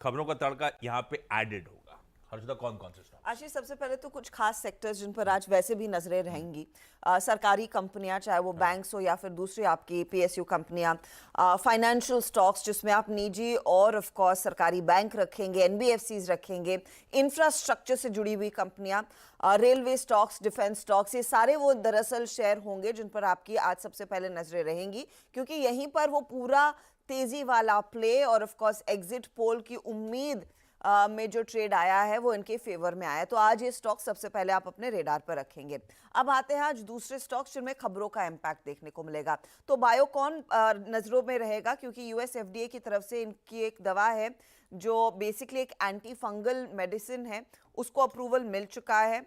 खबरों का तड़का यहाँ पे एडेड होगा। हर्षदा, कौन कौन से स्टॉक? आशीष, सबसे पहले तो कुछ खास सेक्टर्स जिन पर आज वैसे भी नजरें रहेंगी। सरकारी कंपनियां, चाहे वो बैंक्स हो या फिर दूसरी आपकी पीएसयू कंपनियां, फाइनेंशियल स्टॉक्स जिसमें आप निजी और ऑफ कोर्स सरकारी बैंक रखेंगे, एनबीएफसीज रखेंगे, इंफ्रास्ट्रक्चर से जुड़ी हुई कंपनियां, रेलवे स्टॉक्स, डिफेंस स्टॉक्स, ये सारे वो दरअसल शेयर होंगे जिन पर आपकी आज सबसे पहले नजरें रहेंगी, क्योंकि यहीं पर वो पूरा तेजी वाला प्ले और ऑफ कोर्स एग्जिट पोल की उम्मीद में जो ट्रेड आया है वो इनके फेवर में आया। तो आज ये स्टॉक सबसे पहले आप अपने रेडार पर रखेंगे। अब आते हैं आज दूसरे स्टॉक्स जिनमें खबरों का इम्पैक्ट देखने को मिलेगा। तो बायोकॉन नजरों में रहेगा, क्योंकि यूएस एफडीए की तरफ से इनकी एक दवा है जो बेसिकली एक एंटी फंगल मेडिसिन है, उसको अप्रूवल मिल चुका है।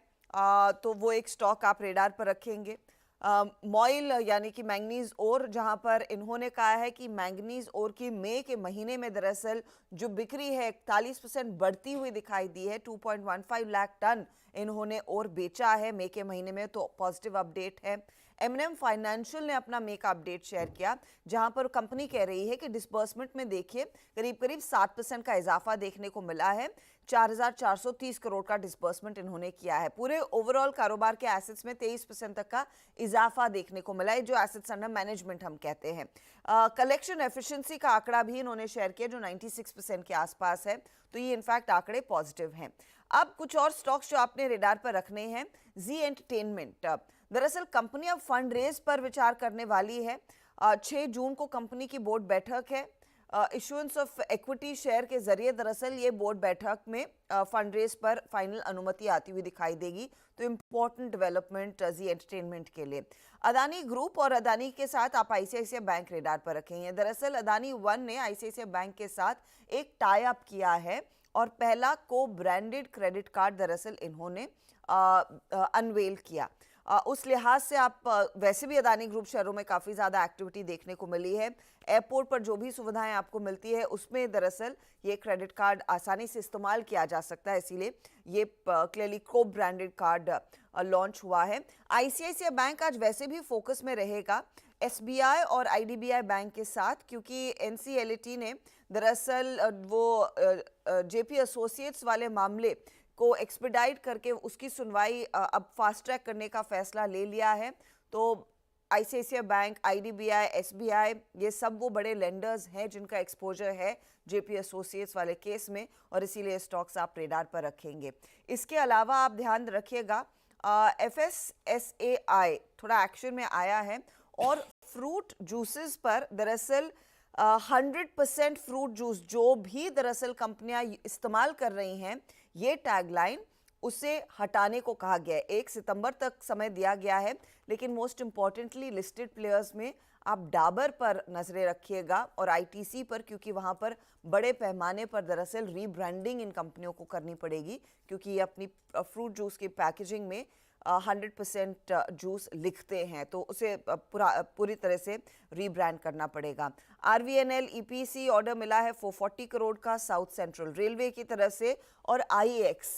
तो वो एक स्टॉक आप रेडार पर रखेंगे। मॉइल यानी कि मैंगनीज ओर, जहां पर इन्होंने कहा है कि मैंगनीज ओर की मई के महीने में दरअसल जो बिक्री है 41% बढ़ती हुई दिखाई दी है। 2.15 लाख टन इन्होंने और बेचा है मई के महीने में, तो पॉजिटिव अपडेट है। एमएनएम फाइनेंशियल ने अपना मई का अपडेट शेयर किया, जहां पर कंपनी कह रही है कि डिसबर्समेंट में देखिए करीब करीब 7% का इजाफा देखने को मिला है। 4,430 करोड़ का डिसबर्समेंट इन्होंने किया है। पूरे ओवरऑल कारोबार के एसेट्स में 23% तक का इजाफा देखने को मिला है, जो एसेट्स अंडर मैनेजमेंट हम कहते हैं। कलेक्शन एफिशिएंसी का आंकड़ा भी इन्होंने शेयर किया जो 96% के आसपास है। तो ये इनफैक्ट आंकड़े पॉजिटिव हैं। अब कुछ और स्टॉक्स जो आपने रेडार पर रखने हैं। जी एंटरटेनमेंट, दरअसल कंपनी अब फंड रेज पर विचार करने वाली है। 6 जून को कंपनी की बोर्ड बैठक है। इशुएंस ऑफ इक्विटी शेयर के जरिए दरअसल ये बोर्ड बैठक में फंड रेज पर फाइनल अनुमति आती हुई दिखाई देगी। तो इंपॉर्टेंट डेवलपमेंट जी एंटरटेनमेंट के लिए। अदानी ग्रुप और अदानी के साथ आप आईसीआईसीआई बैंक रेडार पर रखेंगे। दरअसल अदानी वन ने आईसीआईसीआई बैंक के साथ एक टाई अप किया है और पहला को ब्रांडेड क्रेडिट कार्ड दरअसल इन्होंने अनवेल किया। उस लिहाज से आप वैसे भी अदानी ग्रुप शेयरों में काफ़ी ज़्यादा एक्टिविटी देखने को मिली है। एयरपोर्ट पर जो भी सुविधाएं आपको मिलती है उसमें दरअसल ये क्रेडिट कार्ड आसानी से इस्तेमाल किया जा सकता है, इसीलिए ये क्लियरली को ब्रांडेड कार्ड लॉन्च हुआ है। आईसीआईसीआई बैंक आज वैसे भी फोकस में रहेगा एसबीआई और आईडीबीआई बैंक के साथ, क्योंकि एनसीएलटी ने दरअसल वो जेपी एसोसिएट्स वाले मामले को एक्सपेडाइट करके उसकी सुनवाई अब फास्ट ट्रैक करने का फैसला ले लिया है। तो आईसीआईसीआई बैंक, आईडीबीआई, एसबीआई, ये सब वो बड़े लेंडर्स हैं जिनका एक्सपोजर है जेपी एसोसिएट्स वाले केस में, और इसीलिए स्टॉक्स आप रेडार पर रखेंगे। इसके अलावा आप ध्यान रखिएगा एफएसएसएआई थोड़ा एक्शन में आया है और फ्रूट जूसेस पर दरअसल 100% फ्रूट जूस जो भी दरअसल कंपनियां इस्तेमाल कर रही हैं, ये टैगलाइन उसे हटाने को कहा गया है। 1 सितंबर तक समय दिया गया है, लेकिन मोस्ट इंपॉर्टेंटली लिस्टेड प्लेयर्स में आप डाबर पर नजरें रखिएगा और आईटीसी पर, क्योंकि वहां पर बड़े पैमाने पर दरअसल रीब्रांडिंग इन कंपनियों को करनी पड़ेगी, क्योंकि ये अपनी फ्रूट जूस की पैकेजिंग में 100% जूस लिखते हैं, तो उसे पूरी तरह से रीब्रांड करना पड़ेगा। आरवीएनएल ईपीसी ऑर्डर मिला है 440 करोड़ का साउथ सेंट्रल रेलवे की तरफ से। और आईएक्स,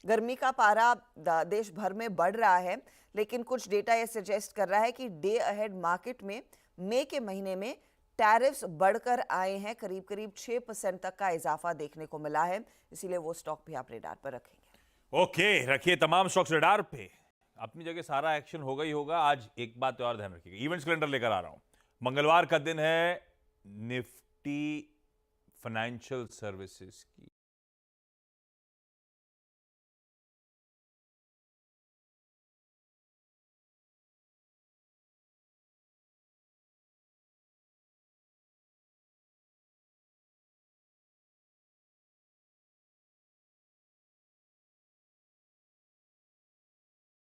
गर्मी का पारा देश भर में बढ़ रहा है, लेकिन कुछ डेटा ये सजेस्ट कर रहा है कि डे अहेड मार्केट में मई के महीने में टैरिफ्स बढ़कर आए हैं, करीब करीब 6% तक का इजाफा देखने को मिला है, इसीलिए वो स्टॉक भी आप रेडार पर रखेंगे। ओके, रखिए तमाम स्टॉक्स रेडार पे। अपनी जगह सारा एक्शन होगा ही होगा। आज एक बात और ध्यान रखिएगा, इवेंट्स कैलेंडर लेकर आ रहा हूं। मंगलवार का दिन है निफ्टी फाइनेंशियल सर्विसेज की